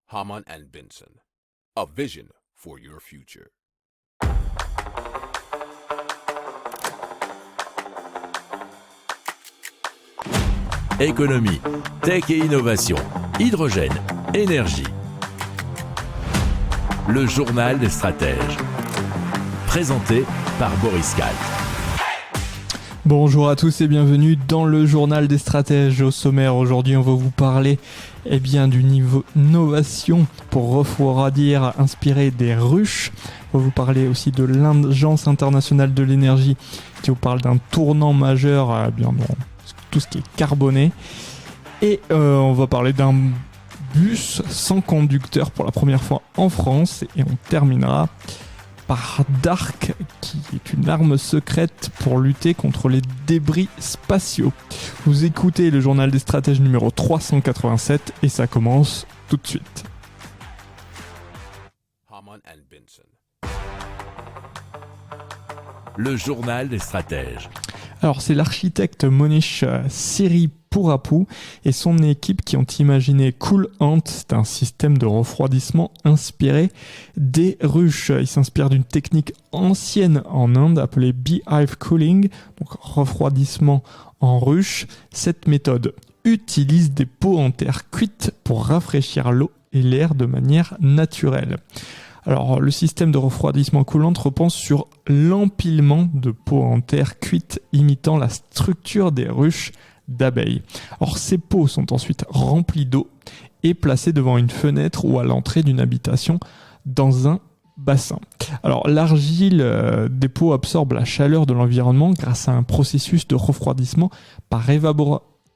Hamann and Benson, a vision for your future. Économie, tech et innovation, hydrogène, énergie. Le journal des stratèges. Présenté par Boris Kalt. Bonjour à tous et bienvenue dans le journal des stratèges. Au sommaire aujourd'hui, on va vous parler du niveau innovation pour refroidir inspiré des ruches. On va vous parler aussi de l'Agence internationale de l'énergie qui vous parle d'un tournant majeur dans tout ce qui est carboné. Et on va parler d'un bus sans conducteur pour la première fois en France. Et on terminera par DARC, qui est une arme secrète pour lutter contre les débris spatiaux. Vous écoutez le journal des stratèges numéro 387 et ça commence tout de suite. Hamann and Benson. Le journal des stratèges. Alors c'est l'architecte Monish Siripurappu et son équipe qui ont imaginé Cool Ant. C'est un système de refroidissement inspiré des ruches. Il s'inspire d'une technique ancienne en Inde appelée beehive cooling, donc refroidissement en ruche. Cette méthode utilise des pots en terre cuite pour rafraîchir l'eau et l'air de manière naturelle. Alors, le système de refroidissement coulant repose sur l'empilement de pots en terre cuite imitant la structure des ruches d'abeilles. Alors, ces pots sont ensuite remplis d'eau et placés devant une fenêtre ou à l'entrée d'une habitation dans un bassin. Alors, l'argile des pots absorbe la chaleur de l'environnement grâce à un processus de refroidissement par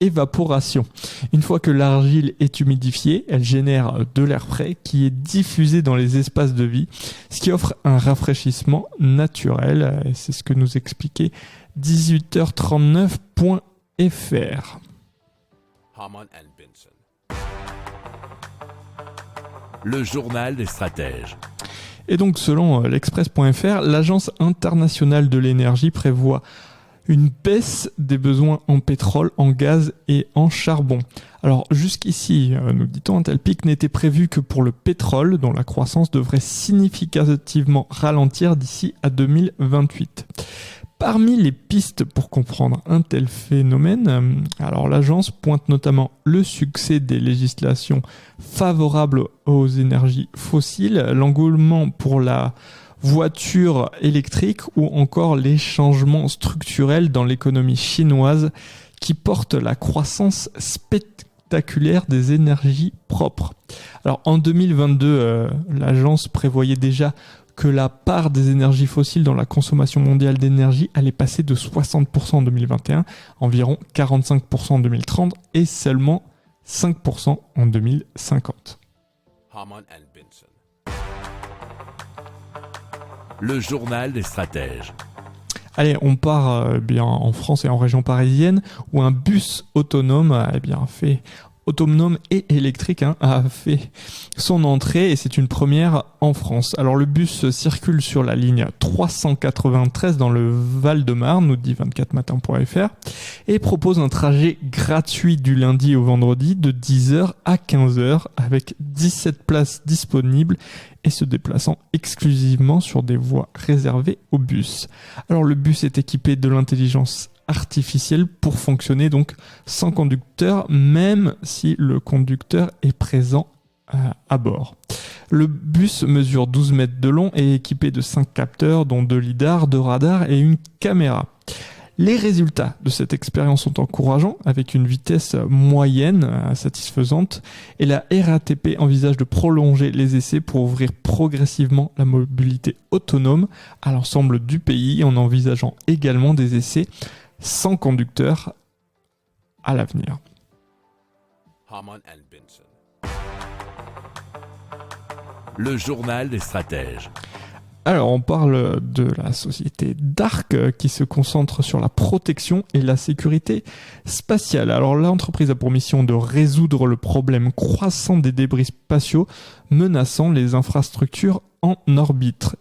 évaporation. Une fois que l'argile est humidifiée, elle génère de l'air frais qui est diffusé dans les espaces de vie, ce qui offre un rafraîchissement naturel. Et c'est ce que nous expliquait 18h39.fr. Hamann and Benson. Le journal des stratèges. Et donc, selon l'Express.fr, l'Agence internationale de l'énergie prévoit une baisse des besoins en pétrole, en gaz et en charbon. Alors jusqu'ici, nous dit-on, un tel pic n'était prévu que pour le pétrole, dont la croissance devrait significativement ralentir d'ici à 2028. Parmi les pistes pour comprendre un tel phénomène, alors l'agence pointe notamment le succès des législations favorables aux énergies fossiles, l'engouement pour la voitures électriques ou encore les changements structurels dans l'économie chinoise qui portent la croissance spectaculaire des énergies propres. Alors en 2022, l'agence prévoyait déjà que la part des énergies fossiles dans la consommation mondiale d'énergie allait passer de 60% en 2021, environ 45% en 2030 et seulement 5% en 2050. Hamann and Benson. Le journal des stratèges. Allez, on part en France et en région parisienne où un bus autonome autonome et électrique a fait son entrée et c'est une première en France. Alors le bus circule sur la ligne 393 dans le Val-de-Marne, nous dit 24matin.fr, et propose un trajet gratuit du lundi au vendredi de 10h à 15h avec 17 places disponibles et se déplaçant exclusivement sur des voies réservées aux bus. Alors le bus est équipé de l'intelligence artificielle pour fonctionner donc sans conducteur, même si le conducteur est présent à bord. Le bus mesure 12 mètres de long et est équipé de 5 capteurs dont 2 lidars, 2 radars et une caméra. Les résultats de cette expérience sont encourageants avec une vitesse moyenne satisfaisante et la RATP envisage de prolonger les essais pour ouvrir progressivement la mobilité autonome à l'ensemble du pays en envisageant également des essais sans conducteur à l'avenir. Hamann and Benson. Le journal des stratèges. Alors, on parle de la société DARC qui se concentre sur la protection et la sécurité spatiale. Alors, l'entreprise a pour mission de résoudre le problème croissant des débris spatiaux menaçant les infrastructures en orbite.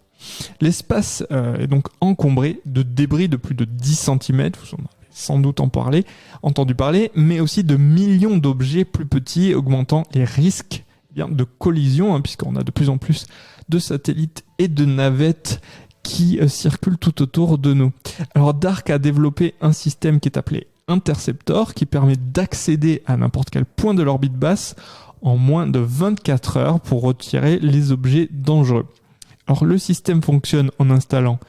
L'espace est donc encombré de débris de plus de 10 cm, vous en avez sans doute entendu parler, mais aussi de millions d'objets plus petits, augmentant les risques de collision, puisqu'on a de plus en plus de satellites et de navettes qui circulent tout autour de nous. Alors Dark a développé un système qui est appelé Interceptor, qui permet d'accéder à n'importe quel point de l'orbite basse en moins de 24 heures pour retirer les objets dangereux. Alors le système fonctionne en installant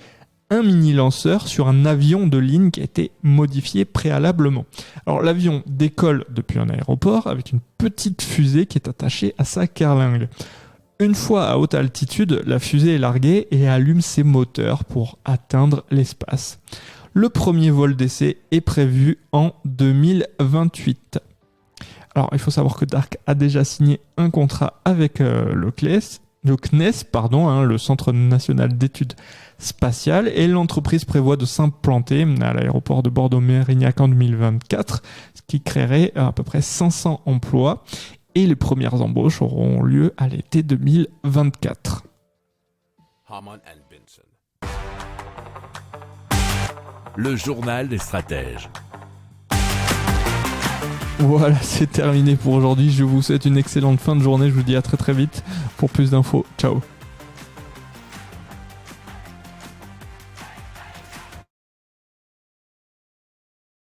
un mini-lanceur sur un avion de ligne qui a été modifié préalablement. Alors l'avion décolle depuis un aéroport avec une petite fusée qui est attachée à sa carlingue. Une fois à haute altitude, la fusée est larguée et allume ses moteurs pour atteindre l'espace. Le premier vol d'essai est prévu en 2028. Alors il faut savoir que Dark a déjà signé un contrat avec le CNES, le Centre National d'Études Spatiales, et l'entreprise prévoit de s'implanter à l'aéroport de Bordeaux-Mérignac en 2024, ce qui créerait à peu près 500 emplois, et les premières embauches auront lieu à l'été 2024. Hamann and Benson. Le journal des stratèges. Voilà, c'est terminé pour aujourd'hui. Je vous souhaite une excellente fin de journée. Je vous dis à très très vite. Pour plus d'infos, ciao.